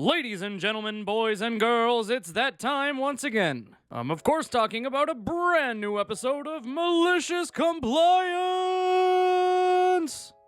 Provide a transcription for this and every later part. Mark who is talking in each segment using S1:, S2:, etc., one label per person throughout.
S1: Ladies and gentlemen, boys and girls, it's that time once again. I'm of course talking about a brand new episode of Malicious Compliance!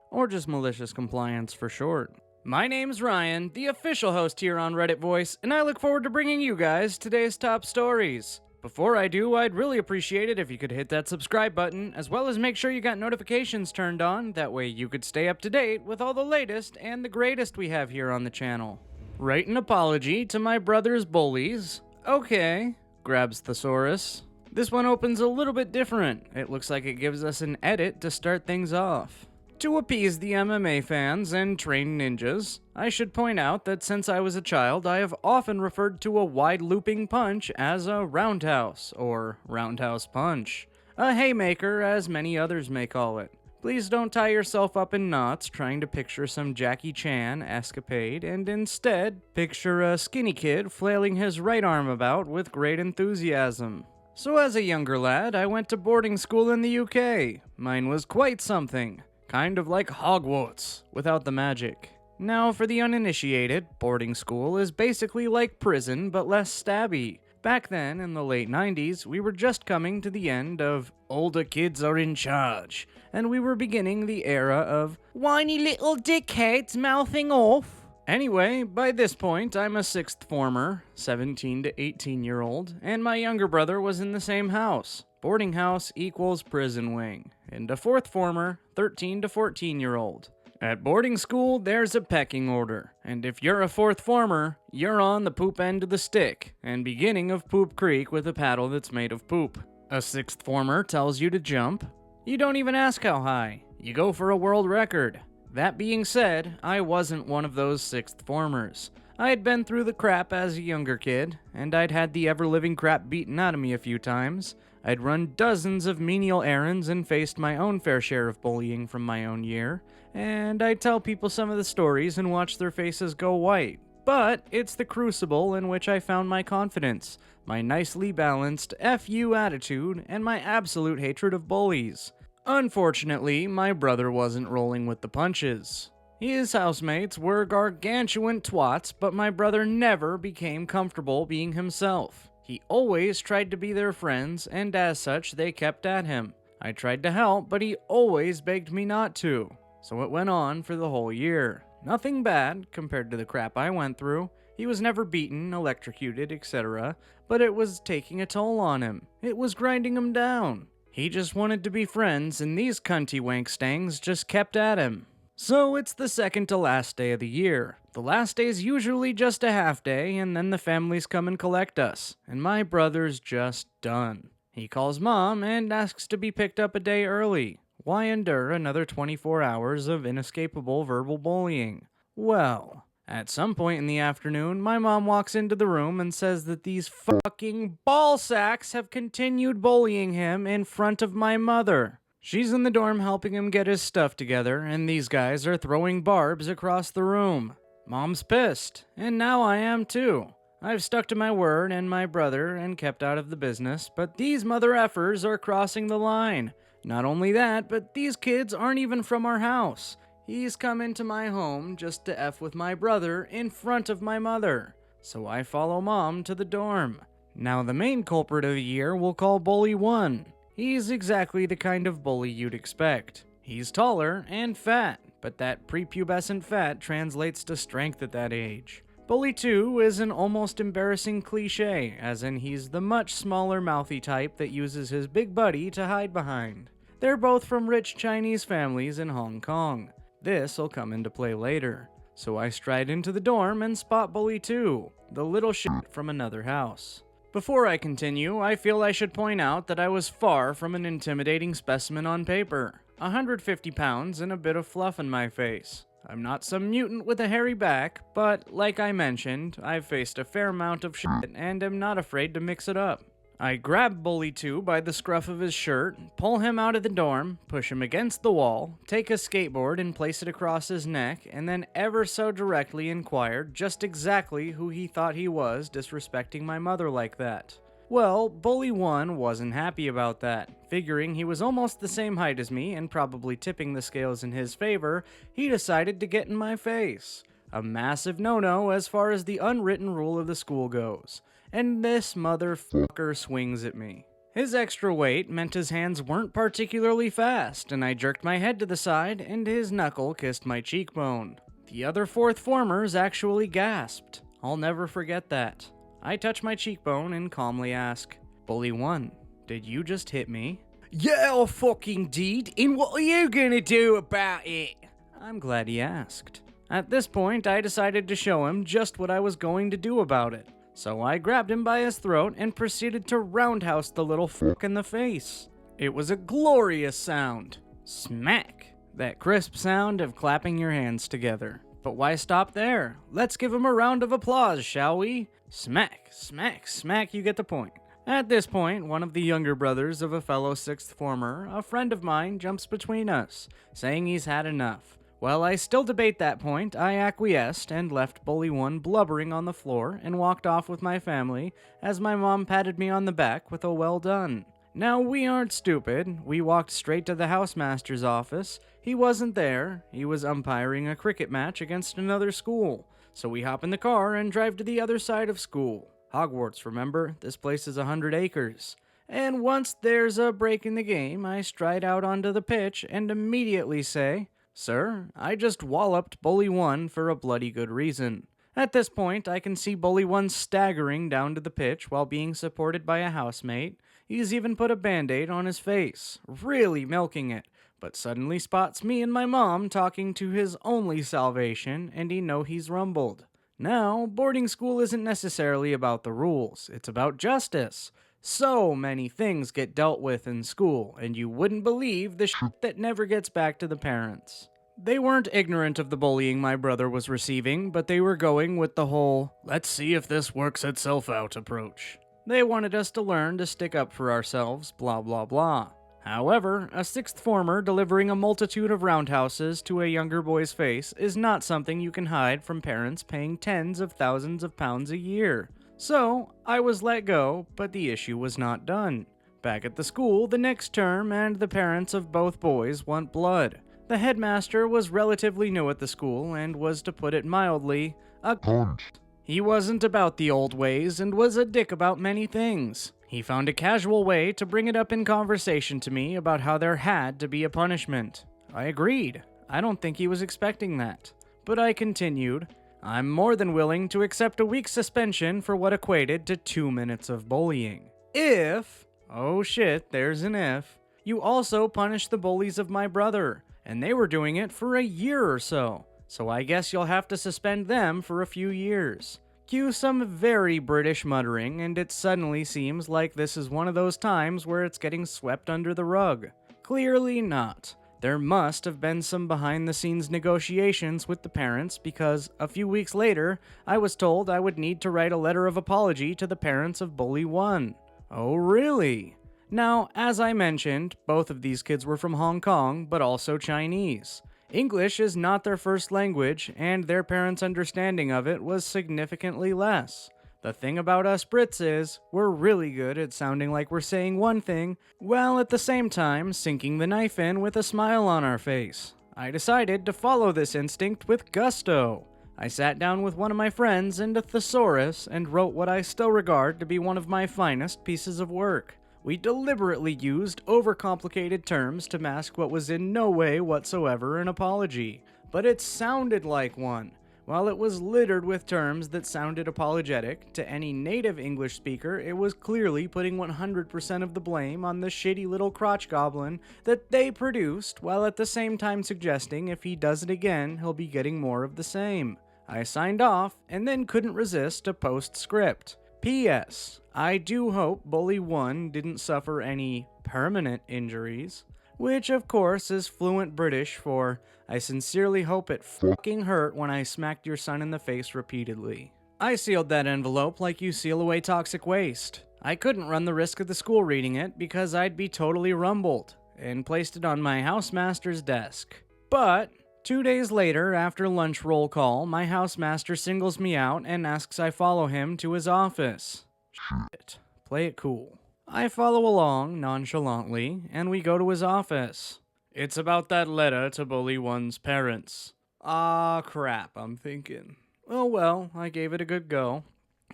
S1: Or just Malicious Compliance for short. My name's Ryan, the official host here on Reddit Voice, and I look forward to bringing you guys today's top stories. Before I do, I'd really appreciate it if you could hit that subscribe button, as well as make sure you got notifications turned on, that way you could stay up to date with all the latest and the greatest we have here on the channel. Write an apology to my brother's bullies. Okay, grabs Thesaurus. This one opens a little bit different. It looks like it gives us an edit to start things off. To appease the MMA fans and trained ninjas, I should point out that since I was a child, I have often referred to a wide looping punch as a roundhouse, or roundhouse punch. A haymaker, as many others may call it. Please don't tie yourself up in knots trying to picture some Jackie Chan escapade, and instead, picture a skinny kid flailing his right arm about with great enthusiasm. So as a younger lad, I went to boarding school in the UK. Mine was quite something. Kind of like Hogwarts, without the magic. Now, for the uninitiated, boarding school is basically like prison, but less stabby. Back then, in the late 90s, we were just coming to the end of older kids are in charge, and we were beginning the era of whiny little dickheads mouthing off. Anyway, by this point, I'm a sixth former, 17 to 18-year-old, and my younger brother was in the same house. Boarding house equals prison wing, and a fourth former, 13 to 14-year-old. At boarding school, there's a pecking order, and if you're a fourth former, you're on the poop end of the stick, and beginning of Poop Creek with a paddle that's made of poop. A sixth former tells you to jump. You don't even ask how high. You go for a world record. That being said, I wasn't one of those sixth formers. I had been through the crap as a younger kid, and I'd had the ever-living crap beaten out of me a few times. I'd run dozens of menial errands and faced my own fair share of bullying from my own year, and I'd tell people some of the stories and watch their faces go white. But it's the crucible in which I found my confidence, my nicely balanced F you attitude, and my absolute hatred of bullies. Unfortunately, my brother wasn't rolling with the punches. His housemates were gargantuan twats, but my brother never became comfortable being himself. He always tried to be their friends, and as such, they kept at him. I tried to help, but he always begged me not to. So it went on for the whole year. Nothing bad, compared to the crap I went through. He was never beaten, electrocuted, etc., but it was taking a toll on him. It was grinding him down. He just wanted to be friends, and these cunty wankstangs just kept at him. So it's the second to last day of the year. The last day's usually just a half day, and then the families come and collect us, and my brother's just done. He calls Mom and asks to be picked up a day early. Why endure another 24 hours of inescapable verbal bullying? Well, at some point in the afternoon, my mom walks into the room and says that these fucking ballsacks have continued bullying him in front of my mother. She's in the dorm helping him get his stuff together, and these guys are throwing barbs across the room. Mom's pissed, and now I am too. I've stuck to my word and my brother and kept out of the business, but these mother effers are crossing the line. Not only that, but these kids aren't even from our house. He's come into my home just to F with my brother in front of my mother. So I follow Mom to the dorm. Now the main culprit of the year we'll call Bully 1. He's exactly the kind of bully you'd expect. He's taller and fat, but that prepubescent fat translates to strength at that age. Bully 2 is an almost embarrassing cliche, as in he's the much smaller mouthy type that uses his big buddy to hide behind. They're both from rich Chinese families in Hong Kong. This'll come into play later. So I stride into the dorm and spot Bully 2, the little shit from another house. Before I continue, I feel I should point out that I was far from an intimidating specimen on paper. 150 pounds and a bit of fluff in my face. I'm not some mutant with a hairy back, but like I mentioned, I've faced a fair amount of shit and am not afraid to mix it up. I grab Bully 2 by the scruff of his shirt, pull him out of the dorm, push him against the wall, take a skateboard and place it across his neck, and then ever so directly inquired just exactly who he thought he was disrespecting my mother like that. Well, Bully 1 wasn't happy about that. Figuring he was almost the same height as me and probably tipping the scales in his favor, he decided to get in my face. A massive no-no as far as the unwritten rule of the school goes. And this motherfucker swings at me. His extra weight meant his hands weren't particularly fast, and I jerked my head to the side, and his knuckle kissed my cheekbone. The other fourth formers actually gasped. I'll never forget that. I touch my cheekbone and calmly ask, "Bully 1, did you just hit me?" "Yeah, I fucking did, and what are you gonna do about it?" I'm glad he asked. At this point, I decided to show him just what I was going to do about it. So I grabbed him by his throat and proceeded to roundhouse the little fuck in the face. It was a glorious sound. Smack! That crisp sound of clapping your hands together. But why stop there? Let's give him a round of applause, shall we? Smack, smack, smack, you get the point. At this point, one of the younger brothers of a fellow sixth former, a friend of mine, jumps between us, saying he's had enough. While I still debate that point, I acquiesced and left Bully 1 blubbering on the floor and walked off with my family as my mom patted me on the back with a well done. Now, we aren't stupid. We walked straight to the housemaster's office. He wasn't there. He was umpiring a cricket match against another school. So we hop in the car and drive to the other side of school. Hogwarts, remember? This place is 100 acres. And once there's a break in the game, I stride out onto the pitch and immediately say, "Sir, I just walloped Bully 1 for a bloody good reason." At this point, I can see Bully 1 staggering down to the pitch while being supported by a housemate. He's even put a band-aid on his face, really milking it, but suddenly spots me and my mom talking to his only salvation, and he's rumbled. Now, boarding school isn't necessarily about the rules, it's about justice. So many things get dealt with in school, and you wouldn't believe the shit that never gets back to the parents. They weren't ignorant of the bullying my brother was receiving, but they were going with the whole, "let's see if this works itself out" approach. They wanted us to learn to stick up for ourselves, blah blah blah. However, a sixth former delivering a multitude of roundhouses to a younger boy's face is not something you can hide from parents paying tens of thousands of pounds a year. So, I was let go, but the issue was not done. Back at the school the next term, and the parents of both boys want blood. The headmaster was relatively new at the school, and was, to put it mildly, a cunt. He wasn't about the old ways, and was a dick about many things. He found a casual way to bring it up in conversation to me about how there had to be a punishment. I agreed. I don't think he was expecting that. But I continued, "I'm more than willing to accept a week's suspension for what equated to 2 minutes of bullying. If, oh shit, there's an if, you also punish the bullies of my brother, and they were doing it for a year or so. So I guess you'll have to suspend them for a few years." Cue some very British muttering, and it suddenly seems like this is one of those times where it's getting swept under the rug. Clearly not. There must have been some behind-the-scenes negotiations with the parents, because a few weeks later, I was told I would need to write a letter of apology to the parents of Bully 1. Oh, really? Now, as I mentioned, both of these kids were from Hong Kong, but also Chinese. English is not their first language, and their parents' understanding of it was significantly less. The thing about us Brits is, we're really good at sounding like we're saying one thing, while at the same time sinking the knife in with a smile on our face. I decided to follow this instinct with gusto. I sat down with one of my friends and a thesaurus and wrote what I still regard to be one of my finest pieces of work. We deliberately used overcomplicated terms to mask what was in no way whatsoever an apology, but it sounded like one. While it was littered with terms that sounded apologetic, to any native English speaker it was clearly putting 100% of the blame on the shitty little crotch goblin that they produced, while at the same time suggesting if he does it again he'll be getting more of the same. I signed off, and then couldn't resist a postscript. P.S. I do hope Bully 1 didn't suffer any permanent injuries, which of course is fluent British for, "I sincerely hope it fucking hurt when I smacked your son in the face repeatedly." I sealed that envelope like you seal away toxic waste. I couldn't run the risk of the school reading it because I'd be totally rumbled, and placed it on my housemaster's desk. But 2 days later, after lunch roll call, my housemaster singles me out and asks I follow him to his office. Shit. Play it cool. I follow along nonchalantly, and we go to his office. "It's about that letter to Bully 1's parents." Ah, crap, I'm thinking. Oh well, I gave it a good go.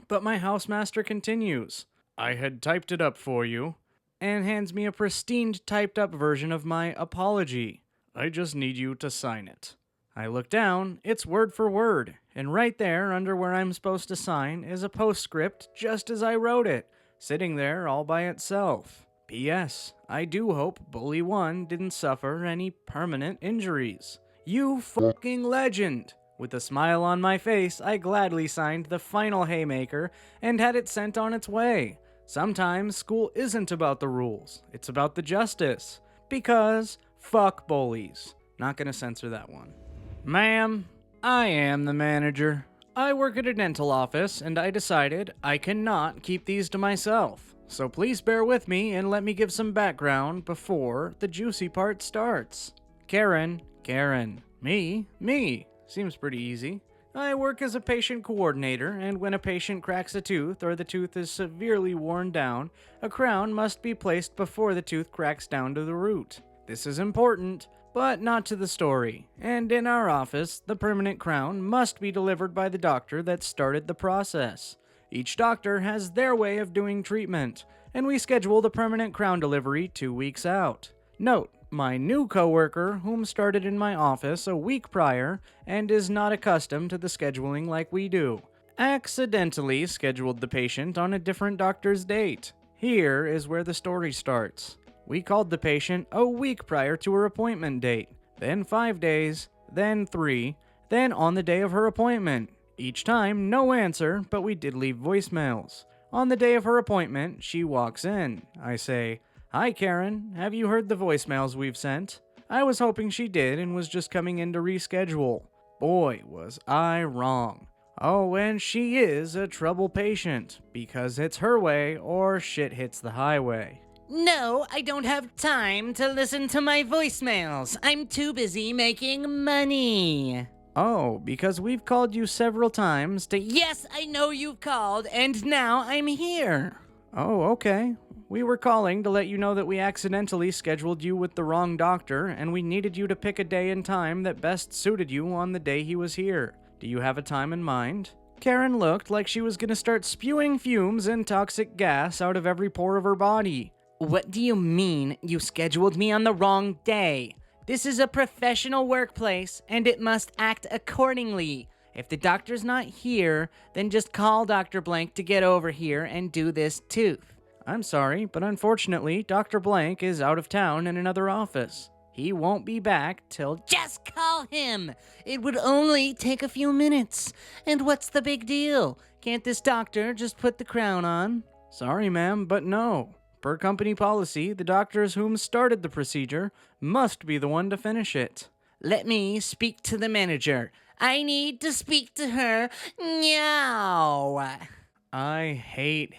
S1: But my housemaster continues. I had typed it up for you, and hands me a pristine typed up version of my apology. I just need you to sign it. I look down, it's word for word, and right there, under where I'm supposed to sign, is a postscript just as I wrote it, sitting there all by itself. P.S. I do hope Bully 1 didn't suffer any permanent injuries. You fucking legend! With a smile on my face, I gladly signed the final haymaker and had it sent on its way. Sometimes school isn't about the rules, it's about the justice. Because fuck bullies. Not gonna censor that one. Ma'am, I am the manager. I work at a dental office, and I decided I cannot keep these to myself. So please bear with me and let me give some background before the juicy part starts. Karen. Me. Seems pretty easy. I work as a patient coordinator, and when a patient cracks a tooth or the tooth is severely worn down, a crown must be placed before the tooth cracks down to the root. This is important, but not to the story. And in our office, the permanent crown must be delivered by the doctor that started the process. Each doctor has their way of doing treatment, and we schedule the permanent crown delivery 2 weeks out. Note, my new coworker, whom started in my office a week prior and is not accustomed to the scheduling like we do, accidentally scheduled the patient on a different doctor's date. Here is where the story starts. We called the patient a week prior to her appointment date, then 5 days, then 3, then on the day of her appointment. Each time, no answer, but we did leave voicemails. On the day of her appointment, she walks in. I say, "Hi Karen, have you heard the voicemails we've sent?" I was hoping she did and was just coming in to reschedule. Boy, was I wrong. Oh, and she is a trouble patient, because it's her way or shit hits the highway.
S2: No, I don't have time to listen to my voicemails. I'm too busy making money.
S1: Oh, because we've called you several times to...
S2: Yes, I know you've called, and now I'm here.
S1: Oh, okay. We were calling to let you know that we accidentally scheduled you with the wrong doctor, and we needed you to pick a day and time that best suited you on the day he was here. Do you have a time in mind? Karen looked like she was going to start spewing fumes and toxic gas out of every pore of her body.
S2: What do you mean you scheduled me on the wrong day? This is a professional workplace, and it must act accordingly. If the doctor's not here, then just call Dr. Blank to get over here and do this tooth.
S1: I'm sorry, but unfortunately, Dr. Blank is out of town in another office. He won't be back till...
S2: Just call him! It would only take a few minutes. And what's the big deal? Can't this doctor just put the crown on?
S1: Sorry, ma'am, but no. Per company policy, the doctors whom started the procedure must be the one to finish it.
S2: Let me speak to the manager. I need to speak to her now.
S1: I hate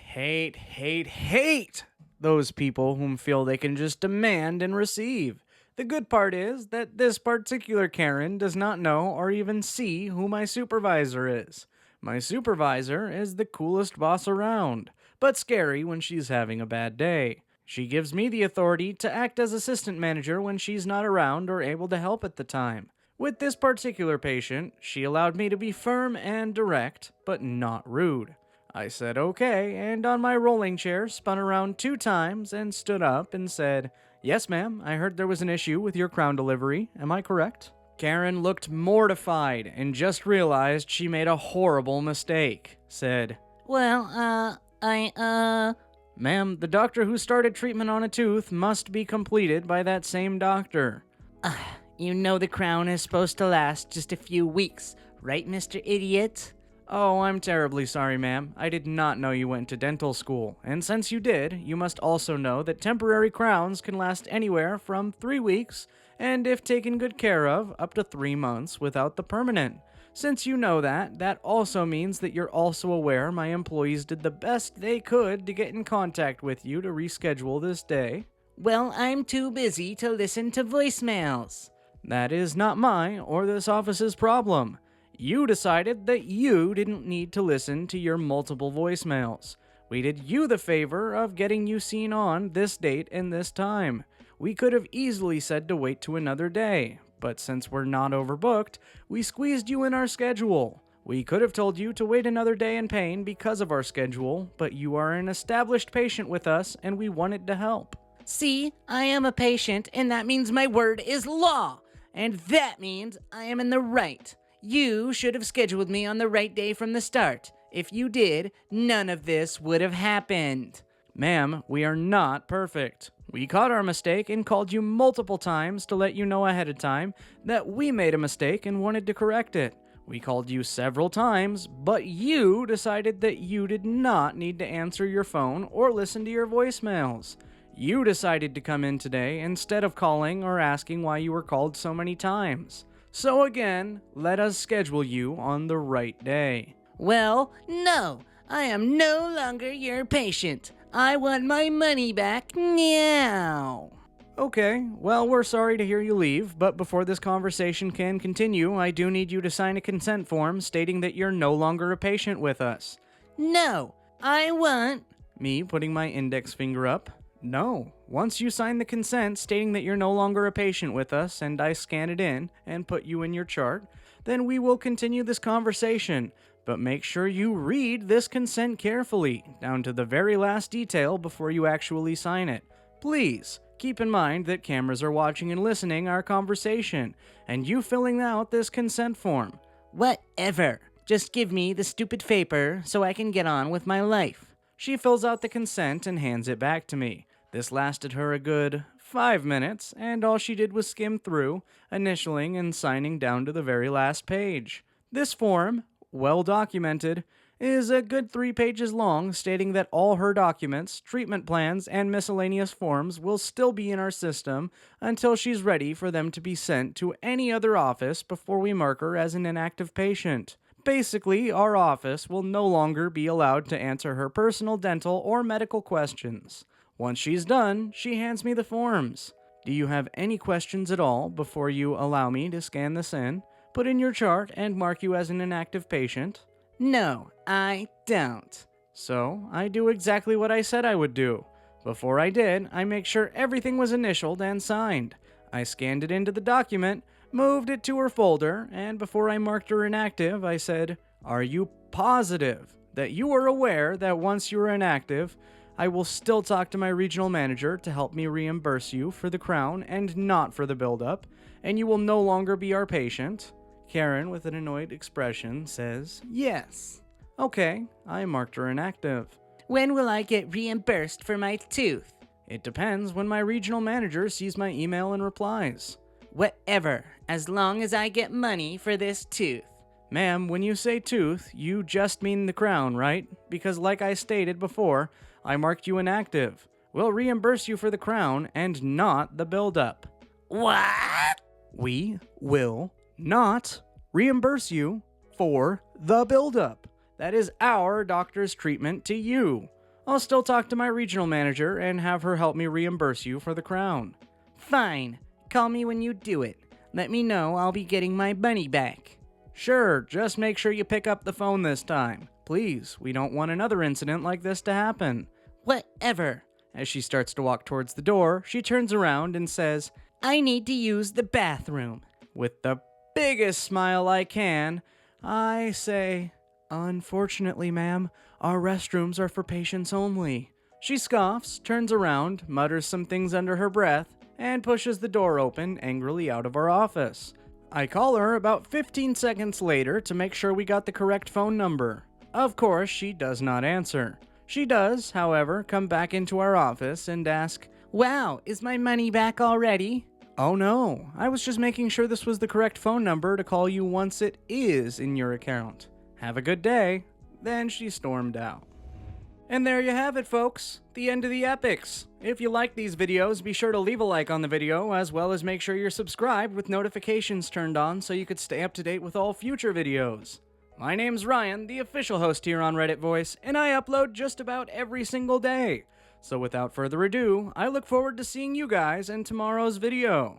S1: those people whom feel they can just demand and receive. The good part is that this particular Karen does not know or even see who my supervisor is. My supervisor is the coolest boss around, but scary when she's having a bad day. She gives me the authority to act as assistant manager when she's not around or able to help at the time. With this particular patient, she allowed me to be firm and direct, but not rude. I said okay, and on my rolling chair spun around 2 times and stood up and said, "Yes, ma'am, I heard there was an issue with your crown delivery. Am I correct?" Karen looked mortified and just realized she made a horrible mistake. Said,
S2: Well,
S1: "Ma'am, the doctor who started treatment on a tooth must be completed by that same doctor."
S2: You know the crown is supposed to last just a few weeks, right, Mr. Idiot?
S1: Oh, I'm terribly sorry, ma'am. I did not know you went to dental school. And since you did, you must also know that temporary crowns can last anywhere from 3 weeks, and if taken good care of, up to 3 months without the permanent. Since you know that, that also means that you're also aware my employees did the best they could to get in contact with you to reschedule this day.
S2: Well, I'm too busy to listen to voicemails.
S1: That is not my or this office's problem. You decided that you didn't need to listen to your multiple voicemails. We did you the favor of getting you seen on this date and this time. We could have easily said to wait to another day, but since we're not overbooked, we squeezed you in our schedule. We could have told you to wait another day in pain because of our schedule, but you are an established patient with us and we wanted to help.
S2: See, I am a patient, and that means my word is law. And that means I am in the right. You should have scheduled me on the right day from the start. If you did, none of this would have happened.
S1: Ma'am, we are not perfect. We caught our mistake and called you multiple times to let you know ahead of time that we made a mistake and wanted to correct it. We called you several times, but you decided that you did not need to answer your phone or listen to your voicemails. You decided to come in today instead of calling or asking why you were called so many times. So again, let us schedule you on the right day.
S2: Well, no, I am no longer your patient. I want my money back now.
S1: Okay, well, we're sorry to hear you leave, but before this conversation can continue, I do need you to sign a consent form stating that you're no longer a patient with us.
S2: No, I want...
S1: Me putting my index finger up. No, once you sign the consent stating that you're no longer a patient with us and I scan it in and put you in your chart, then we will continue this conversation. But make sure you read this consent carefully, down to the very last detail before you actually sign it. Please, keep in mind that cameras are watching and listening our conversation, and you filling out this consent form.
S2: Whatever. Just give me the stupid paper so I can get on with my life.
S1: She fills out the consent and hands it back to me. This lasted her a good 5 minutes, and all she did was skim through, initialing and signing down to the very last page. This form, well documented, is a good 3 pages long, stating that all her documents, treatment plans, and miscellaneous forms will still be in our system until she's ready for them to be sent to any other office before we mark her as an inactive patient. Basically, our office will no longer be allowed to answer her personal dental or medical questions. Once she's done, she hands me the forms. Do you have any questions at all before you allow me to scan this in, put in your chart, and mark you as an inactive patient?
S2: No, I don't.
S1: So, I do exactly what I said I would do. Before I did, I make sure everything was initialed and signed. I scanned it into the document, moved it to her folder, and before I marked her inactive, I said, "Are you positive that you are aware that once you are inactive, I will still talk to my regional manager to help me reimburse you for the crown and not for the buildup, and you will no longer be our patient?" Karen, with an annoyed expression, says, "Yes." Okay, I marked her inactive.
S2: When will I get reimbursed for my tooth?
S1: It depends when my regional manager sees my email and replies.
S2: Whatever, as long as I get money for this tooth.
S1: Ma'am, when you say tooth, you just mean the crown, right? Because like I stated before, I marked you inactive. We'll reimburse you for the crown and not the buildup.
S2: What?
S1: We will not reimburse you for the buildup. That is our doctor's treatment to you. I'll still talk to my regional manager and have her help me reimburse you for the crown.
S2: Fine. Call me when you do it. Let me know I'll be getting my money back.
S1: Sure, just make sure you pick up the phone this time. Please, we don't want another incident like this to happen.
S2: Whatever.
S1: As she starts to walk towards the door, she turns around and says,
S2: I need to use the bathroom.
S1: With the biggest smile I can, I say, "Unfortunately, ma'am, our restrooms are for patients only." She scoffs, turns around, mutters some things under her breath, and pushes the door open angrily out of our office. I call her about 15 seconds later to make sure we got the correct phone number. Of course, she does not answer. She does, however, come back into our office and ask,
S2: Wow, is my money back already?
S1: "Oh no, I was just making sure this was the correct phone number to call you once it is in your account. Have a good day." Then she stormed out. And there you have it, folks. The end of the epics. If you like these videos, be sure to leave a like on the video, as well as make sure you're subscribed with notifications turned on so you could stay up to date with all future videos. My name's Ryan, the official host here on Reddit Voice, and I upload just about every single day. So without further ado, I look forward to seeing you guys in tomorrow's video.